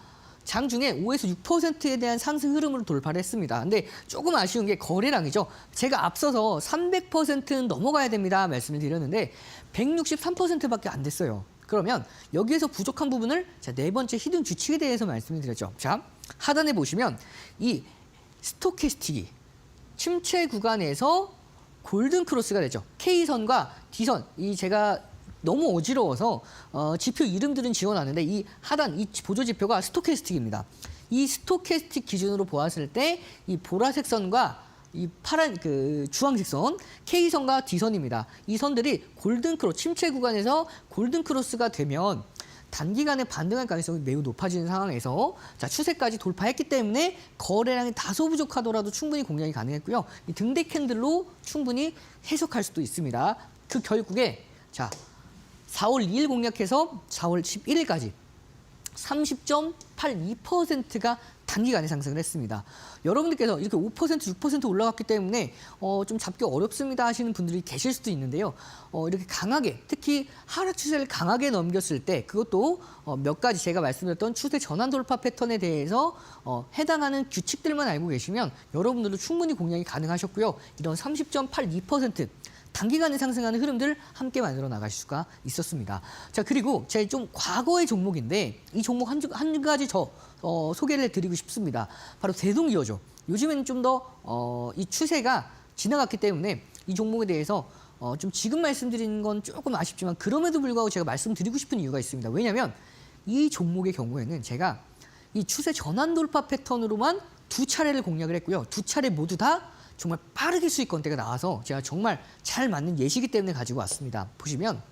장중에 5에서 6%에 대한 상승 흐름으로 돌파를 했습니다. 근데 조금 아쉬운 게 거래량이죠. 제가 앞서서 300%는 넘어가야 됩니다 말씀을 드렸는데 163%밖에 안 됐어요. 그러면 여기에서 부족한 부분을 네 번째 히든 규칙에 대해서 말씀을 드렸죠. 자, 하단에 보시면 이 스토캐스틱이 침체 구간에서 골든 크로스가 되죠. K선과 D선, 이 제가 너무 어지러워서 지표 이름들은 지워놨는데 이 하단, 이 보조 지표가 스토캐스틱입니다. 이 스토캐스틱 기준으로 보았을 때 이 보라색 선과 이 파란 주황색 선, K선과 D선입니다. 이 선들이 골든 크로스, 침체 구간에서 골든 크로스가 되면 단기간에 반등할 가능성이 매우 높아지는 상황에서 자, 추세까지 돌파했기 때문에 거래량이 다소 부족하더라도 충분히 공략이 가능했고요. 이 등대 캔들로 충분히 해석할 수도 있습니다. 그 결국에 자, 4월 2일 공략해서 4월 11일까지 30.82%가 단기간에 상승을 했습니다. 여러분들께서 이렇게 5%, 6% 올라갔기 때문에 좀 잡기 어렵습니다 하시는 분들이 계실 수도 있는데요. 이렇게 강하게, 특히 하락 추세를 강하게 넘겼을 때 그것도 몇 가지 제가 말씀드렸던 추세 전환 돌파 패턴에 대해서 해당하는 규칙들만 알고 계시면 여러분들도 충분히 공략이 가능하셨고요. 이런 30.82% 단기간에 상승하는 흐름들 함께 만들어 나가실 수가 있었습니다. 자, 그리고 제 좀 과거의 종목인데 이 종목 한 가지 소개를 드리고 싶습니다. 바로 대동기어죠. 요즘에는 좀 더 이 추세가 지나갔기 때문에 이 종목에 대해서 좀 지금 말씀드리는 건 조금 아쉽지만 그럼에도 불구하고 제가 말씀드리고 싶은 이유가 있습니다. 왜냐하면 이 종목의 경우에는 제가 이 추세 전환 돌파 패턴으로만 두 차례를 공략을 했고요. 두 차례 모두 다 정말 빠르게 수익권대가 나와서 제가 정말 잘 맞는 예시기 때문에 가지고 왔습니다. 보시면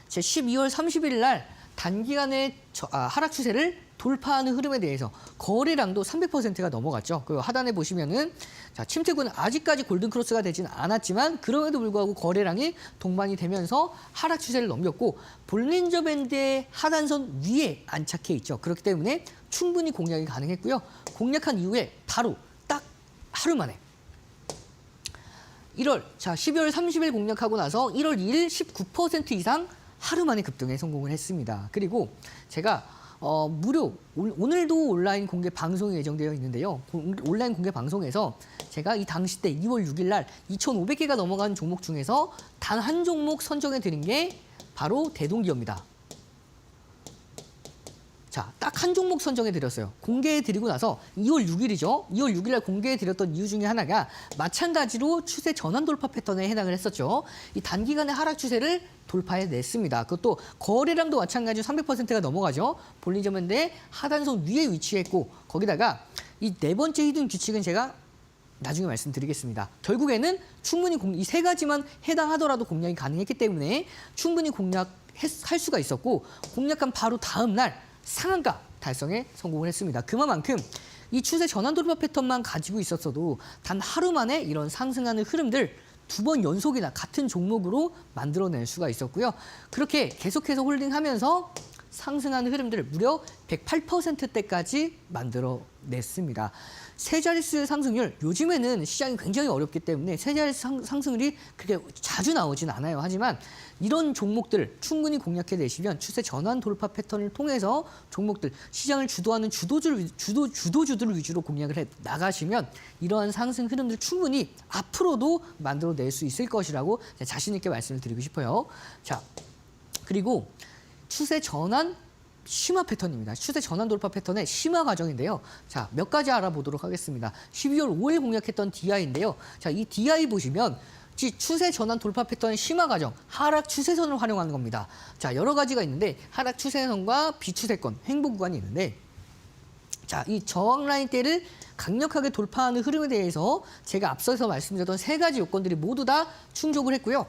제 12월 30일 날 단기간의 하락 추세를 돌파하는 흐름에 대해서 거래량도 300%가 넘어갔죠. 그 하단에 보시면은 자, 침체구는 아직까지 골든 크로스가 되지는 않았지만 그럼에도 불구하고 거래량이 동반이 되면서 하락 추세를 넘겼고 볼린저 밴드의 하단선 위에 안착해 있죠. 그렇기 때문에 충분히 공략이 가능했고요. 공략한 이후에 바로 딱 하루 만에 12월 30일 공략하고 나서 1월 2일 19% 이상 하루 만에 급등에 성공을 했습니다. 그리고 제가 무료 오늘도 온라인 공개 방송이 예정되어 있는데요. 온라인 공개 방송에서 제가 이 당시 때 2월 6일 날 2,500개가 넘어간 종목 중에서 단 한 종목 선정해 드린 게 바로 대동기업입니다. 자, 딱 한 종목 선정해 드렸어요. 공개해 드리고 나서 2월 6일이죠. 2월 6일 날 공개해 드렸던 이유 중에 하나가 마찬가지로 추세 전환 돌파 패턴에 해당을 했었죠. 이 단기간의 하락 추세를 돌파해 냈습니다. 그것도 거래량도 마찬가지로 300%가 넘어가죠. 볼린저밴드의 하단선 위에 위치했고 거기다가 이 네 번째 히든 규칙은 제가 나중에 말씀드리겠습니다. 결국에는 충분히 이 세 가지만 해당하더라도 공략이 가능했기 때문에 충분히 공략할 수가 있었고 공략한 바로 다음 날 상한가 달성에 성공을 했습니다. 그만큼 이 추세 전환 돌파 패턴만 가지고 있었어도 단 하루 만에 이런 상승하는 흐름들 2번 연속이나 같은 종목으로 만들어낼 수가 있었고요. 그렇게 계속해서 홀딩하면서 상승하는 흐름들을 무려 108%대까지 만들어냈습니다. 세 자릿수의 상승률, 요즘에는 시장이 굉장히 어렵기 때문에 세 자릿수 상승률이 그렇게 자주 나오진 않아요. 하지만 이런 종목들 충분히 공략해내시면 추세 전환 돌파 패턴을 통해서 종목들, 시장을 주도하는 주도주들 위주로 공략을 해 나가시면 이러한 상승 흐름들 충분히 앞으로도 만들어낼 수 있을 것이라고 자신 있게 말씀을 드리고 싶어요. 자, 그리고 추세 전환 심화 패턴입니다. 추세 전환 돌파 패턴의 심화 과정인데요. 자, 몇 가지 알아보도록 하겠습니다. 12월 5일 공략했던 DI인데요. 자, 이 DI 보시면 추세 전환 돌파 패턴의 심화 과정, 하락 추세선을 활용하는 겁니다. 자, 여러 가지가 있는데 하락 추세선과 비추세권, 횡보 구간이 있는데 자, 이 저항 라인대를 강력하게 돌파하는 흐름에 대해서 제가 앞서서 말씀드렸던 세 가지 요건들이 모두 다 충족을 했고요.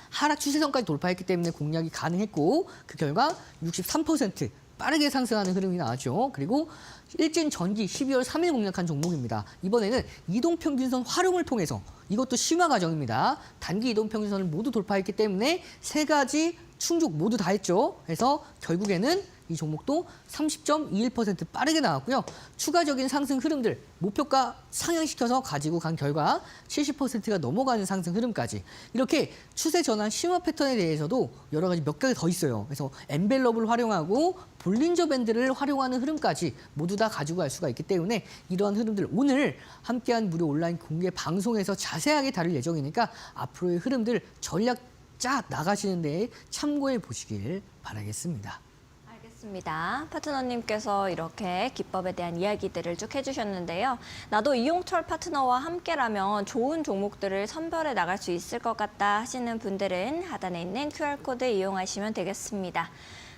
하락 추세선까지 돌파했기 때문에 공략이 가능했고 그 결과 63% 빠르게 상승하는 흐름이 나왔죠. 그리고 일진 전기 12월 3일 공략한 종목입니다. 이번에는 이동평균선 활용을 통해서 이것도 심화 과정입니다. 단기 이동평균선을 모두 돌파했기 때문에 세 가지 충족 모두 다 했죠. 그래서 결국에는 이 종목도 30.21% 빠르게 나왔고요. 추가적인 상승 흐름들 목표가 상향시켜서 가지고 간 결과 70%가 넘어가는 상승 흐름까지 이렇게 추세 전환 심화 패턴에 대해서도 여러 가지 몇 가지 더 있어요. 그래서 엔벨럽을 활용하고 볼린저 밴드를 활용하는 흐름까지 모두 다 가지고 갈 수가 있기 때문에 이러한 흐름들 오늘 함께한 무료 온라인 공개 방송에서 자세하게 다룰 예정이니까 앞으로의 흐름들 전략 짜 나가시는 데 참고해 보시길 바라겠습니다. 알겠습니다. 파트너님께서 이렇게 기법에 대한 이야기들을 쭉 해주셨는데요. 나도 이용철 파트너와 함께라면 좋은 종목들을 선별해 나갈 수 있을 것 같다 하시는 분들은 하단에 있는 QR코드 이용하시면 되겠습니다.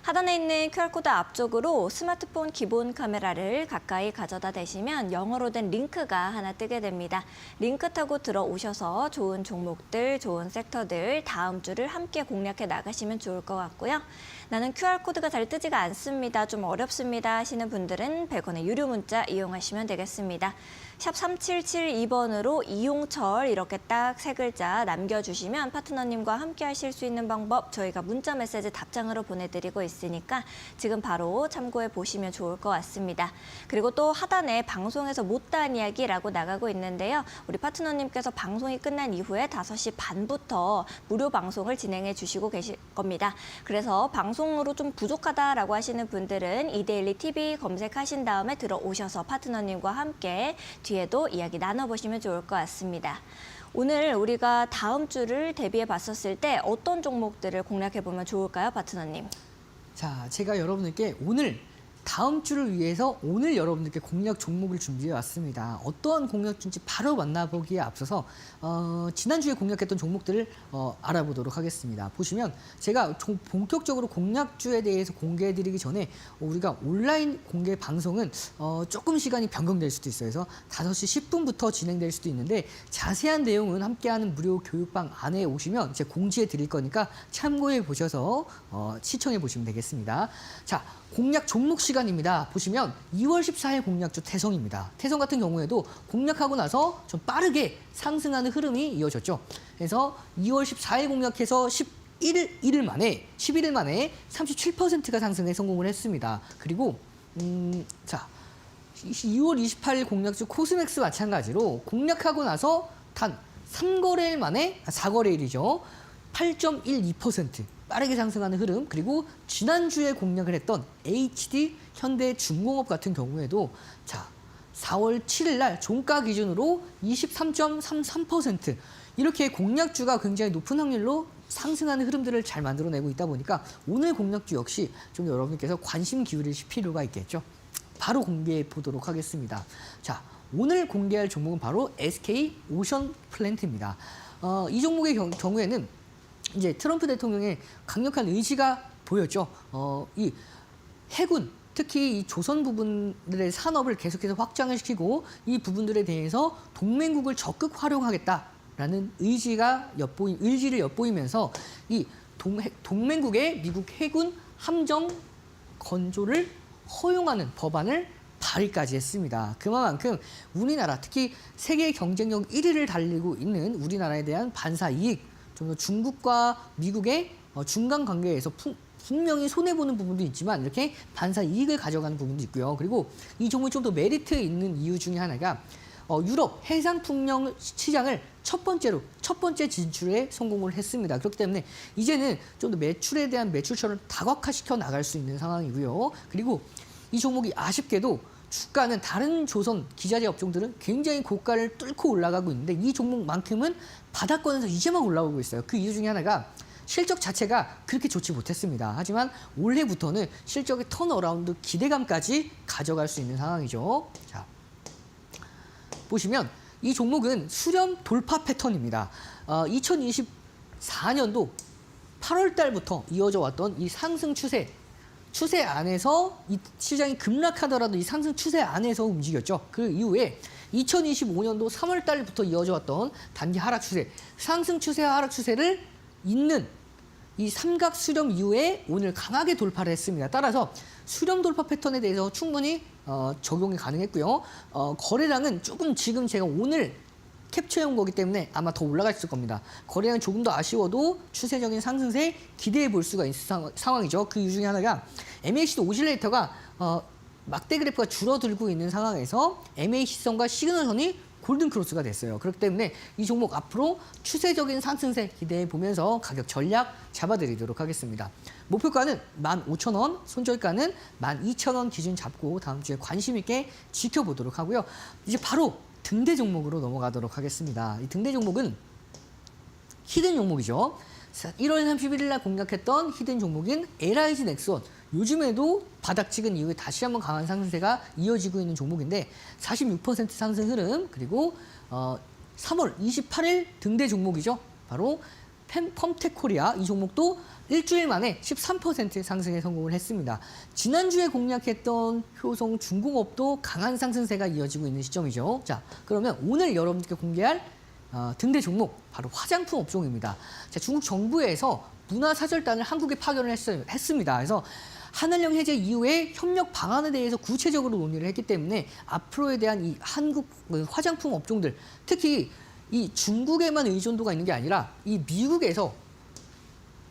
하단에 있는 QR코드 앞쪽으로 스마트폰 기본 카메라를 가까이 가져다 대시면 영어로 된 링크가 하나 뜨게 됩니다. 링크 타고 들어오셔서 좋은 종목들, 좋은 섹터들 다음 주를 함께 공략해 나가시면 좋을 것 같고요. 나는 QR코드가 잘 뜨지가 않습니다. 좀 어렵습니다 하시는 분들은 100원의 유료 문자 이용하시면 되겠습니다. 샵 3772번으로 이용철 이렇게 딱 세 글자 남겨주시면 파트너님과 함께 하실 수 있는 방법 저희가 문자 메시지 답장으로 보내드리고 있으니까 지금 바로 참고해 보시면 좋을 것 같습니다. 그리고 또 하단에 방송에서 못다한 이야기라고 나가고 있는데요. 우리 파트너님께서 방송이 끝난 이후에 5시 반부터 무료 방송을 진행해 주시고 계실 겁니다. 그래서 방송으로 좀 부족하다라고 하시는 분들은 이데일리 TV 검색하신 다음에 들어오셔서 파트너님과 함께 뒤에도 이야기 나눠보시면 좋을 것 같습니다. 오늘 우리가 다음 주를 대비해 봤었을 때 어떤 종목들을 공략해 보면 좋을까요, 파트너님? 자, 제가 여러분들께 오늘 다음 주를 위해서 오늘 여러분들께 공략 종목을 준비해 왔습니다. 어떠한 공략인지 바로 만나보기에 앞서서 지난주에 공략했던 종목들을 알아보도록 하겠습니다. 보시면 제가 본격적으로 공략주에 대해서 공개해드리기 전에 우리가 온라인 공개 방송은 조금 시간이 변경될 수도 있어요. 그래서 5시 10분부터 진행될 수도 있는데 자세한 내용은 함께하는 무료 교육방 안에 오시면 이제 공지해 드릴 거니까 참고해 보셔서 시청해 보시면 되겠습니다. 자, 공략 종목 시간입니다. 보시면 2월 14일 공략주 태성입니다. 태성 같은 경우에도 공략하고 나서 좀 빠르게 상승하는 흐름이 이어졌죠. 그래서 2월 14일 공략해서 11일 만에 37%가 상승에 성공을 했습니다. 그리고 자, 2월 28일 공략주 코스맥스 마찬가지로 공략하고 나서 단 3거래일 만에 4거래일이죠. 8.12% 빠르게 상승하는 흐름. 그리고 지난주에 공략을 했던 HD 현대중공업 같은 경우에도 자 4월 7일 날 종가 기준으로 23.33% 이렇게 공략주가 굉장히 높은 확률로 상승하는 흐름들을 잘 만들어내고 있다 보니까 오늘 공략주 역시 좀 여러분께서 관심 기울이실 필요가 있겠죠. 바로 공개해 보도록 하겠습니다. 자, 오늘 공개할 종목은 바로 SK 오션 플랜트입니다. 이 종목의 경우에는 이제 트럼프 대통령의 강력한 의지가 보였죠. 이 해군, 특히 이 조선 부분들의 산업을 계속해서 확장을 시키고 이 부분들에 대해서 동맹국을 적극 활용하겠다라는 의지를 엿보이면서 이 동맹국의 미국 해군 함정 건조를 허용하는 법안을 발의까지 했습니다. 그만큼 우리나라, 특히 세계 경쟁력 1위를 달리고 있는 우리나라에 대한 반사 이익, 좀 더 중국과 미국의 중간 관계에서 분명히 손해보는 부분도 있지만 이렇게 반사 이익을 가져가는 부분도 있고요. 그리고 이 종목이 좀 더 메리트 있는 이유 중에 하나가 유럽 해상풍력 시장을 첫 번째 진출에 성공을 했습니다. 그렇기 때문에 이제는 좀 더 매출에 대한 매출처를 다각화시켜 나갈 수 있는 상황이고요. 그리고 이 종목이 아쉽게도 주가는 다른 조선 기자재 업종들은 굉장히 고가를 뚫고 올라가고 있는데 이 종목만큼은 바닥권에서 이제 막 올라오고 있어요. 그 이유 중에 하나가 실적 자체가 그렇게 좋지 못했습니다. 하지만 올해부터는 실적의 턴어라운드 기대감까지 가져갈 수 있는 상황이죠. 자, 보시면 이 종목은 수렴 돌파 패턴입니다. 2024년도 8월 달부터 이어져 왔던 이 상승 추세 안에서 이 시장이 급락하더라도 이 상승 추세 안에서 움직였죠. 그 이후에 2025년도 3월 달부터 이어져 왔던 단기 하락 추세, 상승 추세와 하락 추세를 잇는 이 삼각 수렴 이후에 오늘 강하게 돌파를 했습니다. 따라서 수렴 돌파 패턴에 대해서 충분히 적용이 가능했고요. 거래량은 조금 지금 제가 오늘 캡처해온 거기 때문에 아마 더 올라갔을 겁니다. 거래량은 조금 더 아쉬워도 추세적인 상승세 기대해 볼 수가 있는 상황이죠. 그 이유 중에 하나가 MACD 오실레이터가 막대 그래프가 줄어들고 있는 상황에서 MAC선과 시그널선이 골든 크로스가 됐어요. 그렇기 때문에 이 종목 앞으로 추세적인 상승세 기대해 보면서 가격 전략 잡아드리도록 하겠습니다. 목표가는 15,000원, 손절가는 12,000원 기준 잡고 다음 주에 관심 있게 지켜보도록 하고요. 이제 바로 등대 종목으로 넘어가도록 하겠습니다. 이 등대 종목은 히든 종목이죠. 1월 31일 날 공략했던 히든 종목인 LIG 넥스원. 요즘에도 바닥 찍은 이후에 다시 한번 강한 상승세가 이어지고 있는 종목인데 46% 상승 흐름, 그리고 3월 28일 등대 종목이죠. 바로 펌텍코리아. 이 종목도 일주일 만에 13% 상승에 성공을 했습니다. 지난주에 공략했던 효성 중공업도 강한 상승세가 이어지고 있는 시점이죠. 자, 그러면 오늘 여러분들께 공개할 등대 종목 바로 화장품 업종입니다. 자, 중국 정부에서 문화사절단을 한국에 파견을 했습니다. 그래서 한일령 해제 이후에 협력 방안에 대해서 구체적으로 논의를 했기 때문에 앞으로에 대한 이 한국 화장품 업종들, 특히 이 중국에만 의존도가 있는 게 아니라 이 미국에서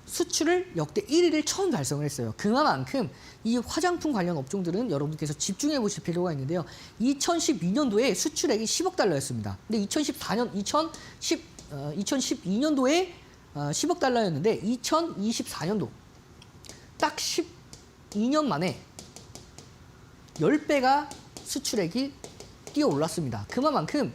수출을 역대 1위를 처음 달성을 했어요. 그만큼 이 화장품 관련 업종들은 여러분께서 집중해 보실 필요가 있는데요. 2012년도에 수출액이 10억 달러였습니다. 근데 2012년도에 10억 달러였는데 2024년도 딱 12년 만에 10배가 수출액이 뛰어올랐습니다. 그만큼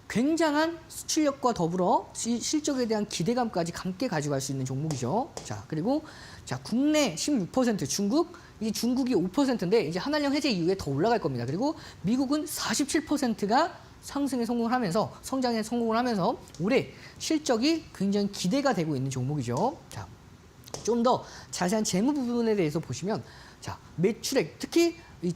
굉장한 수출력과 더불어 실적에 대한 기대감까지 함께 가져갈 수 있는 종목이죠. 자, 그리고 자, 국내 16%, 중국이 5%인데 이제 한일령 해제 이후에 더 올라갈 겁니다. 그리고 미국은 47%가 상승에 성공을 하면서 성장에 성공을 하면서 올해 실적이 굉장히 기대가 되고 있는 종목이죠. 자, 좀 더 자세한 재무 부분에 대해서 보시면 자, 매출액, 특히 이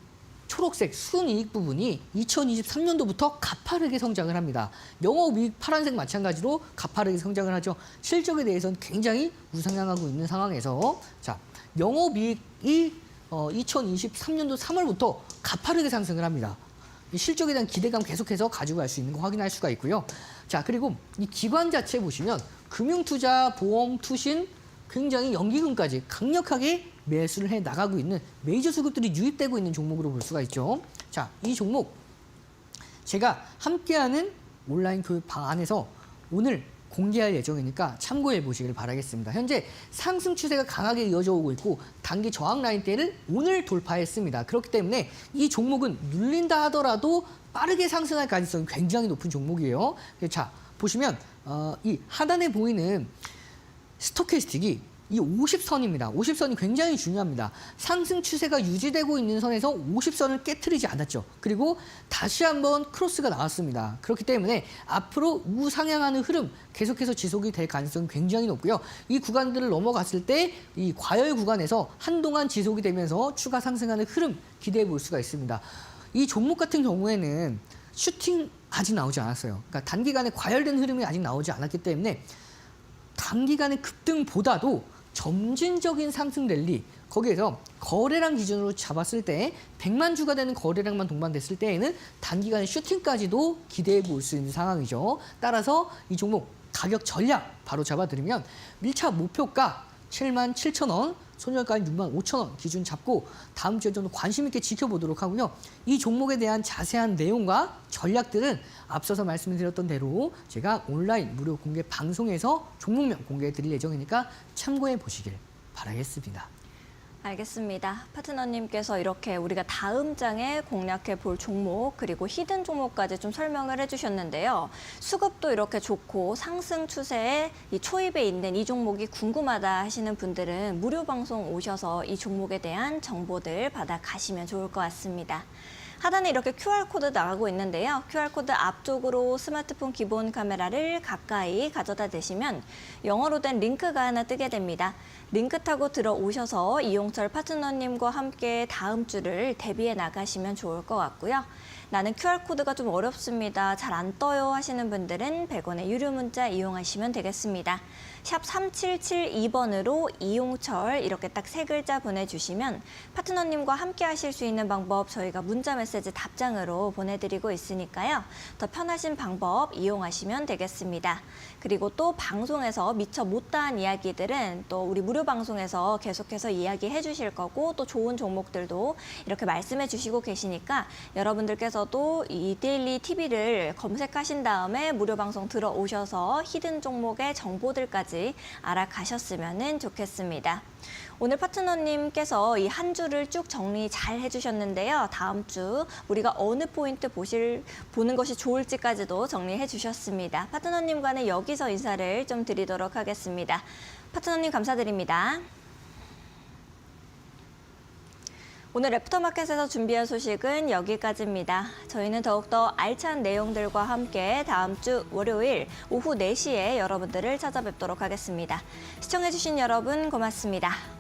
초록색 순이익 부분이 2023년도부터 가파르게 성장을 합니다. 영업이익 파란색 마찬가지로 가파르게 성장을 하죠. 실적에 대해서는 굉장히 우상향하고 있는 상황에서 자, 영업이익이 2023년도 3월부터 가파르게 상승을 합니다. 이 실적에 대한 기대감 계속해서 가지고 갈 수 있는 거 확인할 수가 있고요. 자, 그리고 이 기관 자체 보시면 금융투자, 보험, 투신, 굉장히 연기금까지 강력하게 매수를 해 나가고 있는 메이저 수급들이 유입되고 있는 종목으로 볼 수가 있죠. 자, 이 종목 제가 함께하는 온라인 교육방 안에서 오늘 공개할 예정이니까 참고해 보시길 바라겠습니다. 현재 상승 추세가 강하게 이어져 오고 있고 단기 저항 라인대를 오늘 돌파했습니다. 그렇기 때문에 이 종목은 눌린다 하더라도 빠르게 상승할 가능성이 굉장히 높은 종목이에요. 자, 보시면 이 하단에 보이는 스토캐스틱이 이 50선입니다. 50선이 굉장히 중요합니다. 상승 추세가 유지되고 있는 선에서 50선을 깨트리지 않았죠. 그리고 다시 한번 크로스가 나왔습니다. 그렇기 때문에 앞으로 우상향하는 흐름 계속해서 지속이 될 가능성이 굉장히 높고요. 이 구간들을 넘어갔을 때 이 과열 구간에서 한동안 지속이 되면서 추가 상승하는 흐름 기대해 볼 수가 있습니다. 이 종목 같은 경우에는 슈팅 아직 나오지 않았어요. 그러니까 단기간에 과열된 흐름이 아직 나오지 않았기 때문에 단기간의 급등보다도 점진적인 상승 랠리, 거기에서 거래량 기준으로 잡았을 때 100만 주가 되는 거래량만 동반됐을 때에는 단기간의 슈팅까지도 기대해 볼 수 있는 상황이죠. 따라서 이 종목 가격 전략 바로 잡아드리면 1차 목표가 77,000원, 손절가는 65,000원 기준 잡고 다음 주에 좀 관심 있게 지켜보도록 하고요. 이 종목에 대한 자세한 내용과 전략들은 앞서서 말씀드렸던 대로 제가 온라인 무료 공개 방송에서 종목명 공개해 드릴 예정이니까 참고해 보시길 바라겠습니다. 알겠습니다. 파트너님께서 이렇게 우리가 다음 장에 공략해 볼 종목 그리고 히든 종목까지 좀 설명을 해주셨는데요. 수급도 이렇게 좋고 상승 추세에 이 초입에 있는 이 종목이 궁금하다 하시는 분들은 무료 방송 오셔서 이 종목에 대한 정보들 받아 가시면 좋을 것 같습니다. 하단에 이렇게 QR코드 나가고 있는데요. QR코드 앞쪽으로 스마트폰 기본 카메라를 가까이 가져다 대시면 영어로 된 링크가 하나 뜨게 됩니다. 링크 타고 들어오셔서 이용철 파트너님과 함께 다음 주를 대비해 나가시면 좋을 것 같고요. 나는 QR코드가 좀 어렵습니다. 잘 안 떠요 하시는 분들은 100원의 유료 문자 이용하시면 되겠습니다. 샵 3772번으로 이용철 이렇게 딱 세 글자 보내주시면 파트너님과 함께 하실 수 있는 방법 저희가 문자 메시지 답장으로 보내드리고 있으니까요. 더 편하신 방법 이용하시면 되겠습니다. 그리고 또 방송에서 미처 못다한 이야기들은 또 우리 무료 방송에서 계속해서 이야기해 주실 거고 또 좋은 종목들도 이렇게 말씀해 주시고 계시니까 여러분들께서도 이 데일리 TV를 검색하신 다음에 무료 방송 들어오셔서 히든 종목의 정보들까지 알아가셨으면 좋겠습니다. 오늘 파트너님께서 이 한 주를 쭉 정리 잘 해주셨는데요. 다음 주 우리가 어느 포인트 보는 것이 좋을지까지도 정리해 주셨습니다. 파트너님과는 여기서 인사를 좀 드리도록 하겠습니다. 파트너님 감사드립니다. 오늘 애프터마켓에서 준비한 소식은 여기까지입니다. 저희는 더욱더 알찬 내용들과 함께 다음 주 월요일 오후 4시에 여러분들을 찾아뵙도록 하겠습니다. 시청해주신 여러분 고맙습니다.